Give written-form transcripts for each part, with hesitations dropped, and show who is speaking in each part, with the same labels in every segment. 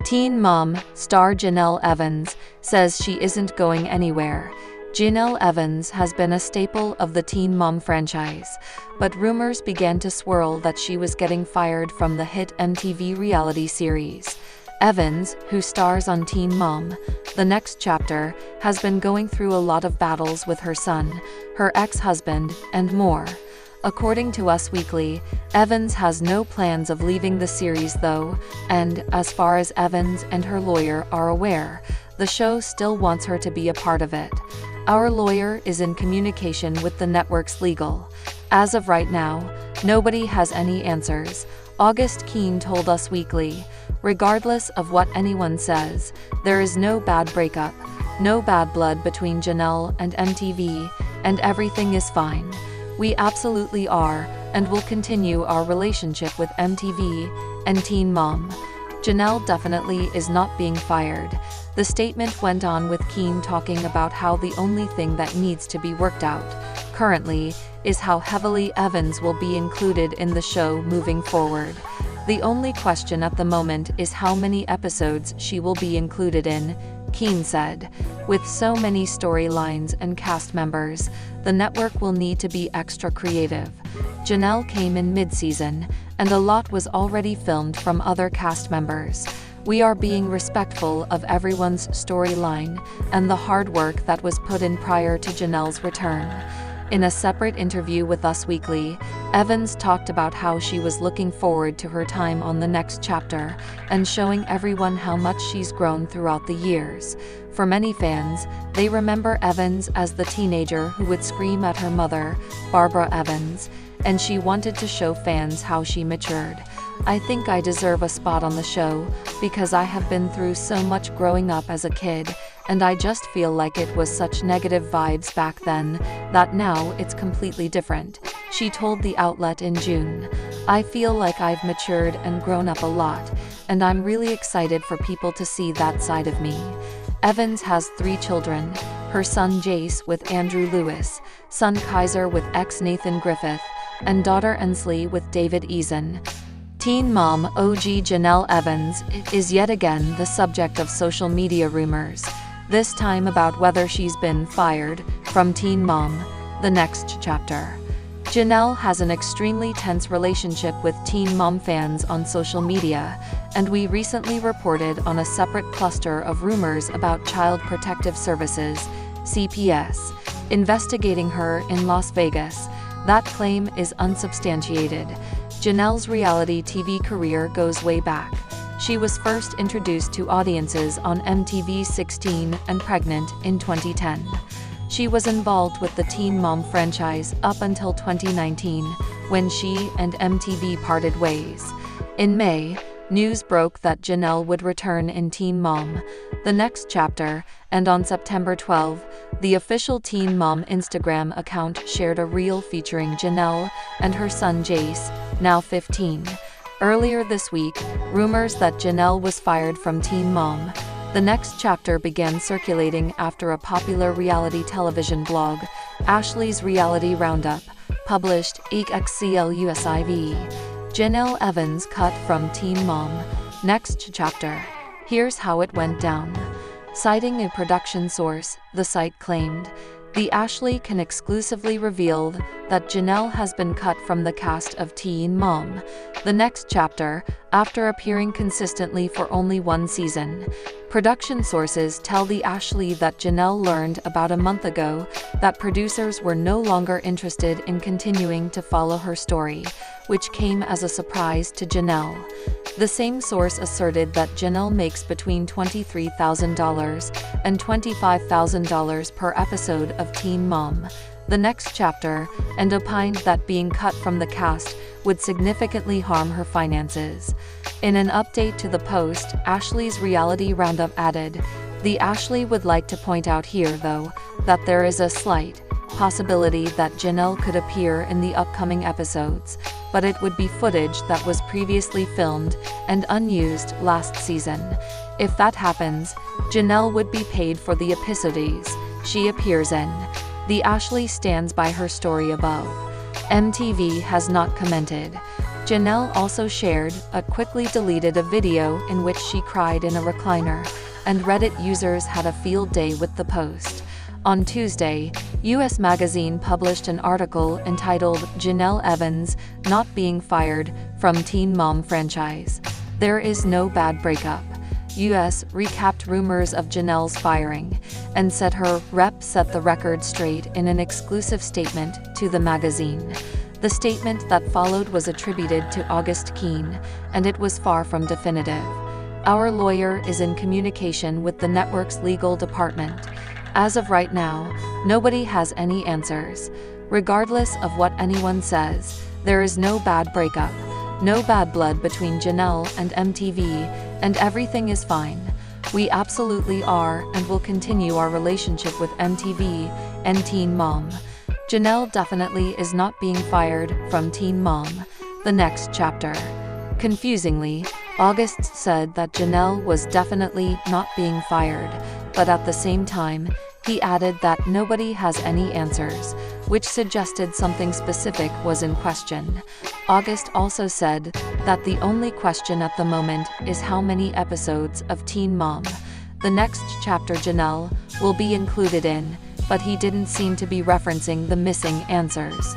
Speaker 1: Teen Mom star Jenelle Evans says she isn't going anywhere. Jenelle Evans has been a staple of the Teen Mom franchise, but rumors began to swirl that she was getting fired from the hit MTV reality series. Evans, who stars on Teen Mom: The Next Chapter, has been going through a lot of battles with her son, her ex-husband, and more. According to Us Weekly, Evans has no plans of leaving the series though, and, as far as Evans and her lawyer are aware, the show still wants her to be a part of it. Our lawyer is in communication with the network's legal. As of right now, nobody has any answers, August Keene told Us Weekly. Regardless of what anyone says, there is no bad breakup, no bad blood between Jenelle and MTV, and everything is fine. We absolutely are, and will continue our relationship with MTV and Teen Mom. Jenelle definitely is not being fired. The statement went on with Keene talking about how the only thing that needs to be worked out, currently, is how heavily Evans will be included in the show moving forward. The only question at the moment is how many episodes she will be included in, Keene said. With so many storylines and cast members, the network will need to be extra creative. Jenelle came in mid-season, and a lot was already filmed from other cast members. We are being respectful of everyone's storyline and the hard work that was put in prior to Jenelle's return. In a separate interview with Us Weekly, Evans talked about how she was looking forward to her time on The Next Chapter and showing everyone how much she's grown throughout the years. For many fans, they remember Evans as the teenager who would scream at her mother, Barbara Evans, and she wanted to show fans how she matured. I think I deserve a spot on the show because I have been through so much growing up as a kid, and I just feel like it was such negative vibes back then that now it's completely different, she told the outlet in June. I feel like I've matured and grown up a lot, and I'm really excited for people to see that side of me. Evans has 3 children, her son Jace with Andrew Lewis, son Kaiser with ex-Nathan Griffith, and daughter Ensley with David Eason. Teen Mom OG Jenelle Evans is yet again the subject of social media rumors, this time about whether she's been fired from Teen Mom: The Next Chapter. Jenelle has an extremely tense relationship with Teen Mom fans on social media, and we recently reported on a separate cluster of rumors about Child Protective Services, CPS, investigating her in Las Vegas. That claim is unsubstantiated. Jenelle's reality TV career goes way back. She was first introduced to audiences on MTV's 16 and Pregnant in 2010. She was involved with the Teen Mom franchise up until 2019, when she and MTV parted ways. In May, news broke that Jenelle would return in Teen Mom: The Next Chapter, and on September 12, the official Teen Mom Instagram account shared a reel featuring Jenelle and her son Jace, now 15. Earlier this week, rumors that Jenelle was fired from Teen Mom: The Next Chapter began circulating after a popular reality television blog, Ashley's Reality Roundup, published XCLUSIV. Jenelle Evans cut from Teen Mom: Next Chapter. Here's how it went down. Citing a production source, the site claimed, the Ashley can exclusively revealed that Jenelle has been cut from the cast of Teen Mom: The Next Chapter, after appearing consistently for only 1 season. Production sources tell the Ashley that Jenelle learned about a month ago that producers were no longer interested in continuing to follow her story, which came as a surprise to Jenelle. The same source asserted that Jenelle makes between $23,000 and $25,000 per episode of Teen Mom: The Next Chapter, and opined that being cut from the cast would significantly harm her finances. In an update to the post, Ashley's Reality Roundup added, "The Ashley would like to point out here, though, that there is a slight possibility that Jenelle could appear in the upcoming episodes, but it would be footage that was previously filmed and unused last season. If that happens, Jenelle would be paid for the episodes she appears in." The Ashley stands by her story above. MTV has not commented. Jenelle also shared, but quickly deleted a video in which she cried in a recliner, and Reddit users had a field day with the post. On Tuesday, US Magazine published an article entitled Jenelle Evans Not Being Fired from Teen Mom Franchise. There is no bad breakup. US recapped rumors of Jenelle's firing, and said her rep set the record straight in an exclusive statement to the magazine. The statement that followed was attributed to August Keene, and it was far from definitive. Our lawyer is in communication with the network's legal department. As of right now, nobody has any answers. Regardless of what anyone says, there is no bad breakup, no bad blood between Jenelle and MTV, and everything is fine. We absolutely are and will continue our relationship with MTV and Teen Mom. Jenelle definitely is not being fired from Teen Mom. The next chapter. Confusingly, August said that Jenelle was definitely not being fired, but at the same time, he added that nobody has any answers, which suggested something specific was in question. August also said that the only question at the moment is how many episodes of Teen Mom the next chapter Jenelle will be included in, but he didn't seem to be referencing the missing answers.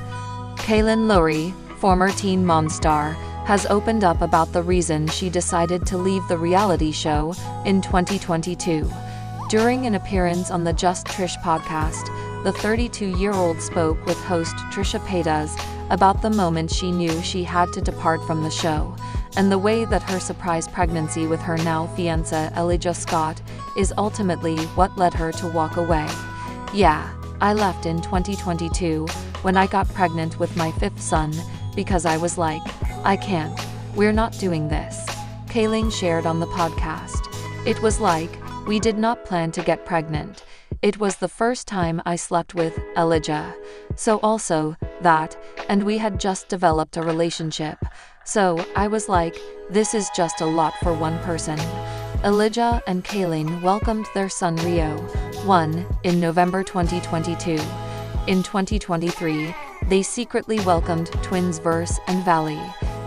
Speaker 1: Kailyn Lowry, former Teen Mom star, has opened up about the reason she decided to leave the reality show in 2022. During an appearance on the Just Trish podcast, the 32-year-old spoke with host Trisha Paytas about the moment she knew she had to depart from the show, and the way that her surprise pregnancy with her now fiancé Elijah Scott is ultimately what led her to walk away. "Yeah, I left in 2022 when I got pregnant with my 5th son because I was like, I can't, we're not doing this," Kailyn shared on the podcast. "It was like, we did not plan to get pregnant. It was the first time I slept with Elijah. So also, that, and we had just developed a relationship. So, I was like, this is just a lot for one person." Elijah and Kailyn welcomed their son Rio, 1, in November 2022. In 2023, they secretly welcomed twins Verse and Valley.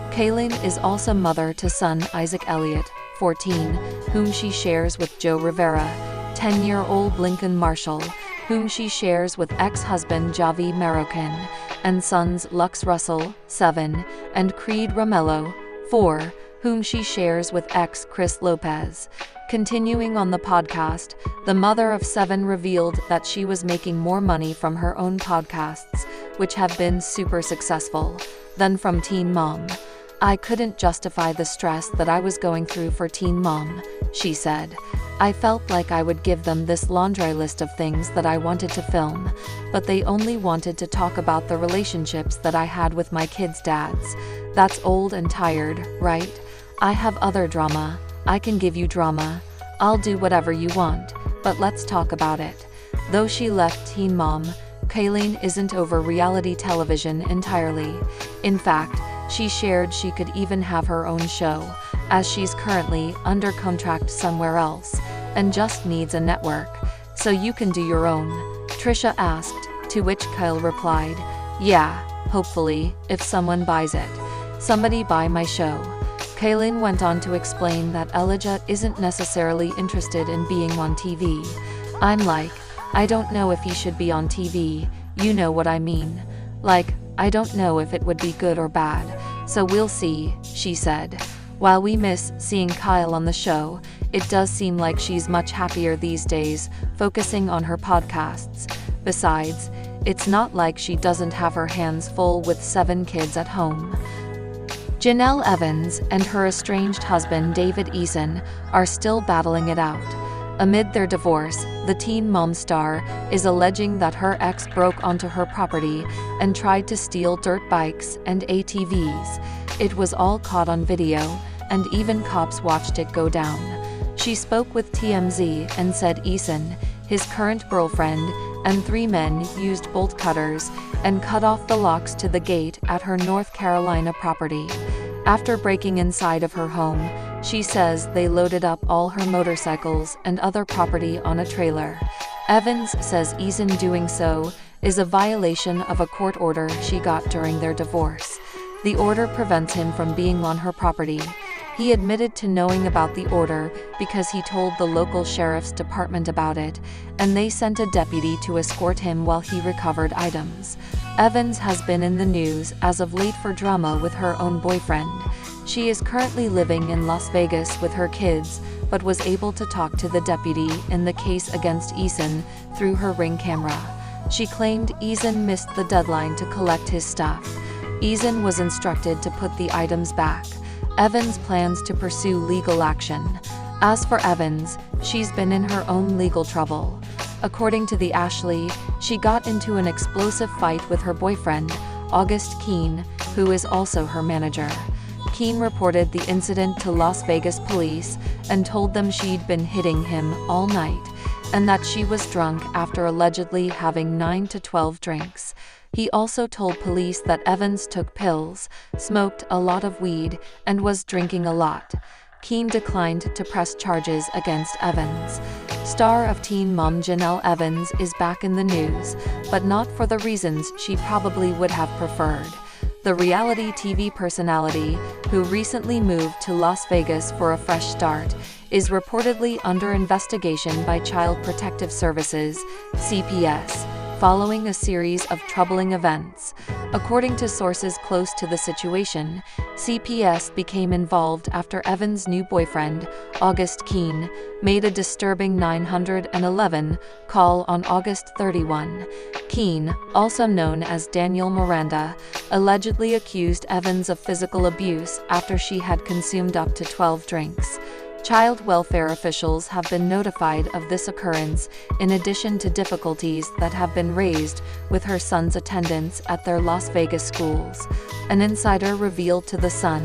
Speaker 1: Kailyn is also mother to son Isaac Elliott, 14, whom she shares with Joe Rivera, 10-year-old Lincoln Marshall, whom she shares with ex-husband Javi Marroquin, and sons Lux Russell, 7, and Creed Romello, 4, whom she shares with ex Chris Lopez. Continuing on the podcast, the mother of 7 revealed that she was making more money from her own podcasts, which have been super successful, than from Teen Mom. "I couldn't justify the stress that I was going through for Teen Mom," she said. "I felt like I would give them this laundry list of things that I wanted to film, but they only wanted to talk about the relationships that I had with my kids' dads. That's old and tired, right? I have other drama. I can give you drama. I'll do whatever you want, but let's talk about it." Though she left Teen Mom, Kailyn isn't over reality television entirely. In fact, she shared she could even have her own show, as she's currently under contract somewhere else, and just needs a network. "So you can do your own?" Trisha asked, to which Kyle replied, "Yeah, hopefully, if someone buys it. Somebody buy my show." Kailyn went on to explain that Elijah isn't necessarily interested in being on TV. "I'm like, I don't know if he should be on TV, you know what I mean. Like, I don't know if it would be good or bad, so we'll see," she said. While we miss seeing Kyle on the show, it does seem like she's much happier these days, focusing on her podcasts. Besides, it's not like she doesn't have her hands full with 7 kids at home. Jenelle Evans and her estranged husband David Eason are still battling it out. Amid their divorce, the Teen Mom star is alleging that her ex broke onto her property and tried to steal dirt bikes and ATVs. It was all caught on video, and even cops watched it go down. She spoke with TMZ and said Eason, his current girlfriend, and 3 men used bolt cutters and cut off the locks to the gate at her North Carolina property. After breaking inside of her home, she says they loaded up all her motorcycles and other property on a trailer. Evans says Eason doing so is a violation of a court order she got during their divorce. The order prevents him from being on her property. He admitted to knowing about the order because he told the local sheriff's department about it, and they sent a deputy to escort him while he recovered items. Evans has been in the news as of late for drama with her own boyfriend. She is currently living in Las Vegas with her kids, but was able to talk to the deputy in the case against Eason through her Ring camera. She claimed Eason missed the deadline to collect his stuff. Eason was instructed to put the items back. Evans plans to pursue legal action. As for Evans, she's been in her own legal trouble. According to the Ashley, she got into an explosive fight with her boyfriend, August Keene, who is also her manager. Keene reported the incident to Las Vegas police and told them she'd been hitting him all night, and that she was drunk after allegedly having 9 to 12 drinks. He also told police that Evans took pills, smoked a lot of weed, and was drinking a lot. Keene declined to press charges against Evans. Star of Teen Mom Jenelle Evans is back in the news, but not for the reasons she probably would have preferred. The reality TV personality, who recently moved to Las Vegas for a fresh start, is reportedly under investigation by Child Protective Services, CPS, following a series of troubling events. According to sources close to the situation, CPS became involved after Evans' new boyfriend, August Keene, made a disturbing 911 call on August 31. Keene, also known as Daniel Miranda, allegedly accused Evans of physical abuse after she had consumed up to 12 drinks. Child welfare officials have been notified of this occurrence, in addition to difficulties that have been raised with her son's attendance at their Las Vegas schools. An insider revealed to The Sun,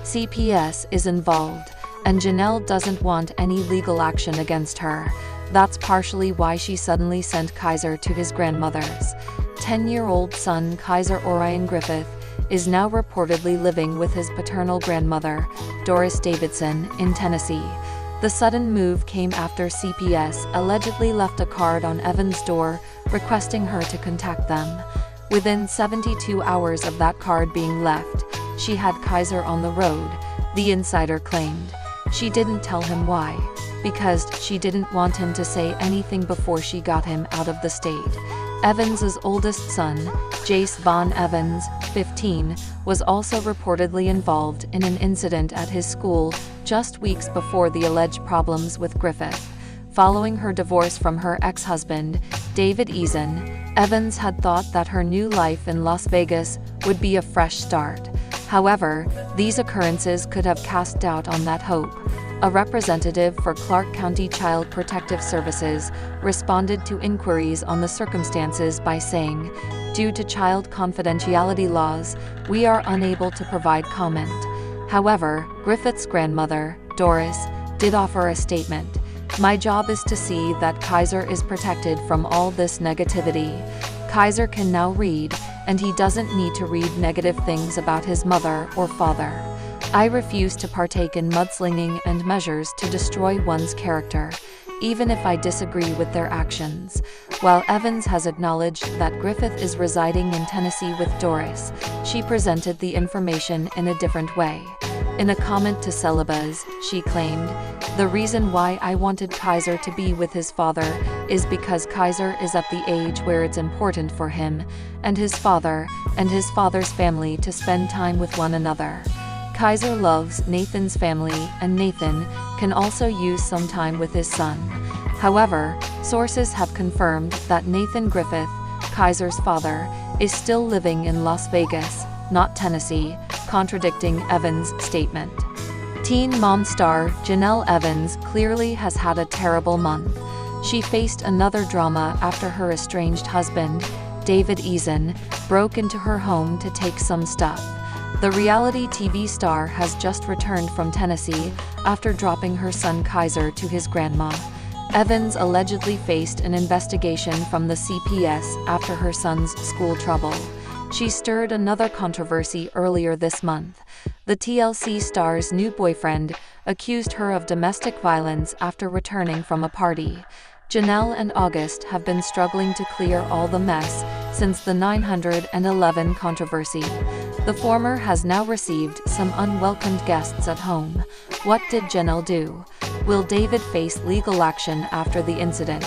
Speaker 1: CPS is involved, and Jenelle doesn't want any legal action against her. That's partially why she suddenly sent Kaiser to his grandmother's. 10-year-old son Kaiser Orion Griffith is now reportedly living with his paternal grandmother, Doris Davidson, in Tennessee. The sudden move came after CPS allegedly left a card on Evans' door requesting her to contact them. Within 72 hours of that card being left, she had Kaiser on the road, the insider claimed. She didn't tell him why, because she didn't want him to say anything before she got him out of the state. Evans' oldest son, Jace Vaughn Evans, 15, was also reportedly involved in an incident at his school just weeks before the alleged problems with Griffith. Following her divorce from her ex-husband, David Eason, Evans had thought that her new life in Las Vegas would be a fresh start. However, these occurrences could have cast doubt on that hope. A representative for Clark County Child Protective Services responded to inquiries on the circumstances by saying, "Due to child confidentiality laws, we are unable to provide comment." However, Griffith's grandmother, Doris, did offer a statement. "My job is to see that Kaiser is protected from all this negativity. Kaiser can now read, and he doesn't need to read negative things about his mother or father. I refuse to partake in mudslinging and measures to destroy one's character, even if I disagree with their actions." While Evans has acknowledged that Griffith is residing in Tennessee with Doris, she presented the information in a different way. In a comment to Celebuzz, she claimed, "The reason why I wanted Kaiser to be with his father is because Kaiser is at the age where it's important for him and his father's family to spend time with one another. Kaiser loves Nathan's family, and Nathan can also use some time with his son." However, sources have confirmed that Nathan Griffith, Kaiser's father, is still living in Las Vegas, not Tennessee, contradicting Evans' statement. Teen Mom star Jenelle Evans clearly has had a terrible month. She faced another drama after her estranged husband, David Eason, broke into her home to take some stuff. The reality TV star has just returned from Tennessee after dropping her son Kaiser to his grandma. Evans allegedly faced an investigation from the CPS after her son's school trouble. She stirred another controversy earlier this month. The TLC star's new boyfriend accused her of domestic violence after returning from a party. Jenelle and August have been struggling to clear all the mess since the 911 controversy. The former has now received some unwelcomed guests at home. What did Jenelle do? Will David face legal action after the incident?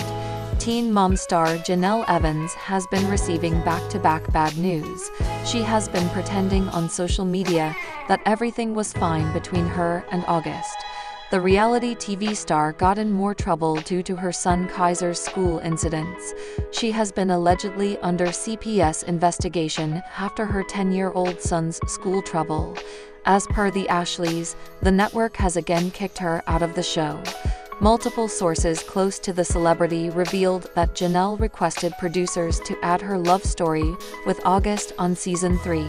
Speaker 1: Teen Mom star Jenelle Evans has been receiving back-to-back bad news. She has been pretending on social media that everything was fine between her and August. The reality TV star got in more trouble due to her son Kaiser's school incidents. She has been allegedly under CPS investigation after her 10-year-old son's school trouble. As per the Ashleys, the network has again kicked her out of the show. Multiple sources close to the celebrity revealed that Jenelle requested producers to add her love story with August on season 3.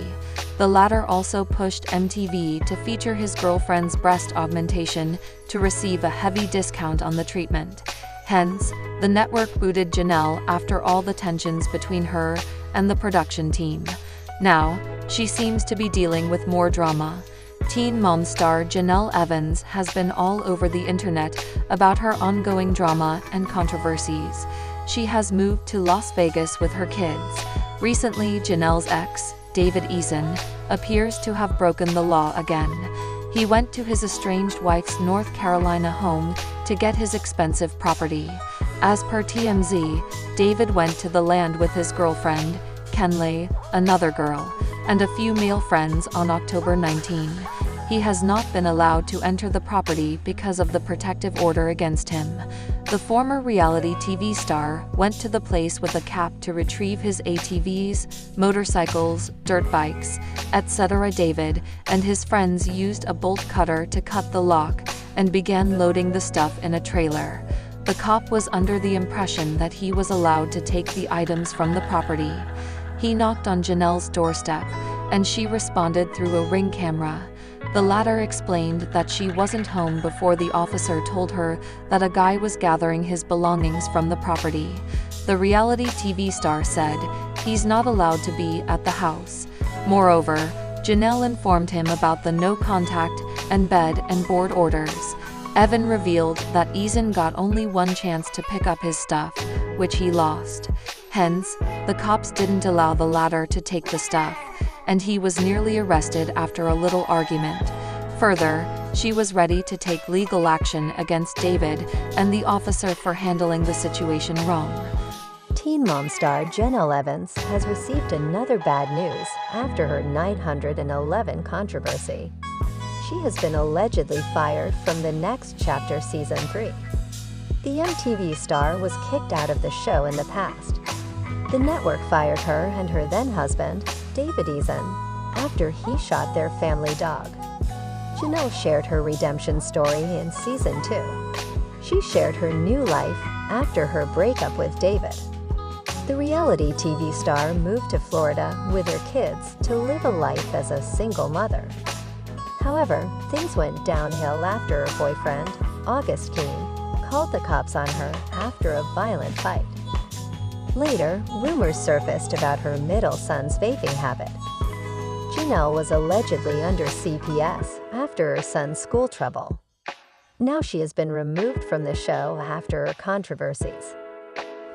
Speaker 1: The latter also pushed MTV to feature his girlfriend's breast augmentation to receive a heavy discount on the treatment. Hence, the network booted Jenelle after all the tensions between her and the production team. Now, she seems to be dealing with more drama. Teen Mom star Jenelle Evans has been all over the internet about her ongoing drama and controversies. She has moved to Las Vegas with her kids. Recently, Jenelle's ex, David Eason, appears to have broken the law again. He went to his estranged wife's North Carolina home to get his expensive property. As per TMZ, David went to the land with his girlfriend, Kenley, another girl, and a few male friends on October 19. He has not been allowed to enter the property because of the protective order against him. The former reality TV star went to the place with a cap to retrieve his ATVs, motorcycles, dirt bikes, etc. David and his friends used a bolt cutter to cut the lock and began loading the stuff in a trailer. The cop was under the impression that he was allowed to take the items from the property. He knocked on Jenelle's doorstep, and she responded through a Ring camera. The latter explained that she wasn't home before the officer told her that a guy was gathering his belongings from the property. The reality TV star said he's not allowed to be at the house. Moreover, Jenelle informed him about the no contact and bed and board orders. Evan revealed that Eason got only one chance to pick up his stuff, which he lost. Hence, the cops didn't allow the latter to take the stuff, and he was nearly arrested after a little argument. Further, she was ready to take legal action against David and the officer for handling the situation wrong.
Speaker 2: Teen Mom star Jenelle Evans has received another bad news after her 911 controversy. She has been allegedly fired from the Next Chapter Season 3. The MTV star was kicked out of the show in the past. The network fired her and her then-husband, David Eason, after he shot their family dog. Jenelle shared her redemption story in Season 2. She shared her new life after her breakup with David. The reality TV star moved to Florida with her kids to live a life as a single mother. However, things went downhill after her boyfriend, August called the cops on her after a violent fight. Later, rumors surfaced about her middle son's vaping habit. Jenelle was allegedly under CPS after her son's school trouble. Now she has been removed from the show after her controversies.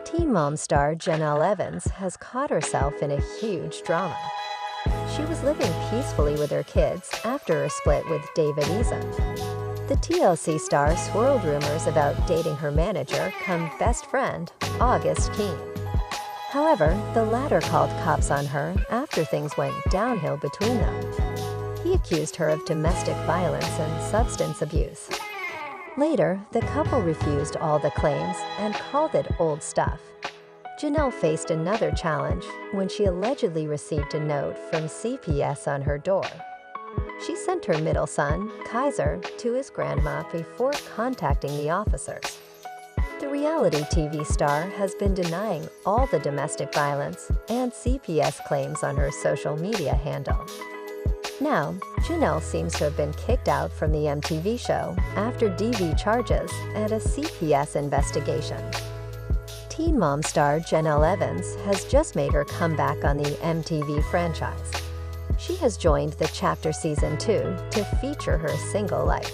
Speaker 2: Teen Mom star Jenelle Evans has caught herself in a huge drama. She was living peacefully with her kids after her split with David Eason. The TLC star swirled rumors about dating her manager cum best friend, August. However, the latter called cops on her after things went downhill between them. He accused her of domestic violence and substance abuse. Later, the couple refused all the claims and called it old stuff. Jenelle faced another challenge when she allegedly received a note from CPS on her door. She sent her middle son, Kaiser, to his grandma before contacting the officers. The reality TV star has been denying all the domestic violence and CPS claims on her social media handle. Now, Jenelle seems to have been kicked out from the MTV show after DV charges and a CPS investigation. Teen Mom star Jenelle Evans has just made her comeback on the MTV franchise. She has joined the Chapter Season 2 to feature her single life.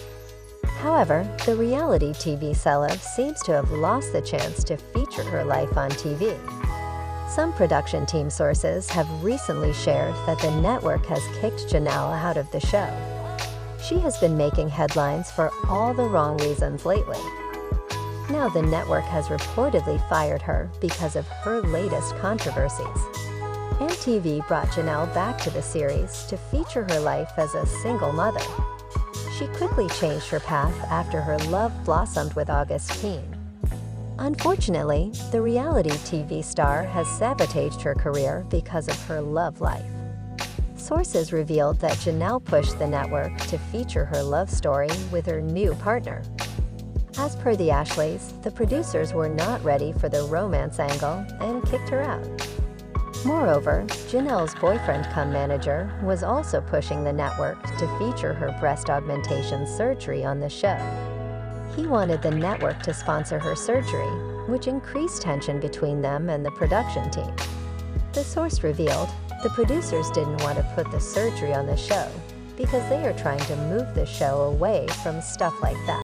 Speaker 2: However, the reality TV celeb seems to have lost the chance to feature her life on TV. Some production team sources have recently shared that the network has kicked Jenelle out of the show. She has been making headlines for all the wrong reasons lately. Now the network has reportedly fired her because of her latest controversies. MTV brought Jenelle back to the series to feature her life as a single mother. She quickly changed her path after her love blossomed with Augustine. Unfortunately, the reality TV star has sabotaged her career because of her love life. Sources revealed that Jenelle pushed the network to feature her love story with her new partner. As per the Ashleys, the producers were not ready for the romance angle and kicked her out. Moreover, Jenelle's boyfriend-cum-manager was also pushing the network to feature her breast augmentation surgery on the show. He wanted the network to sponsor her surgery, which increased tension between them and the production team. The source revealed the producers didn't want to put the surgery on the show because they are trying to move the show away from stuff like that.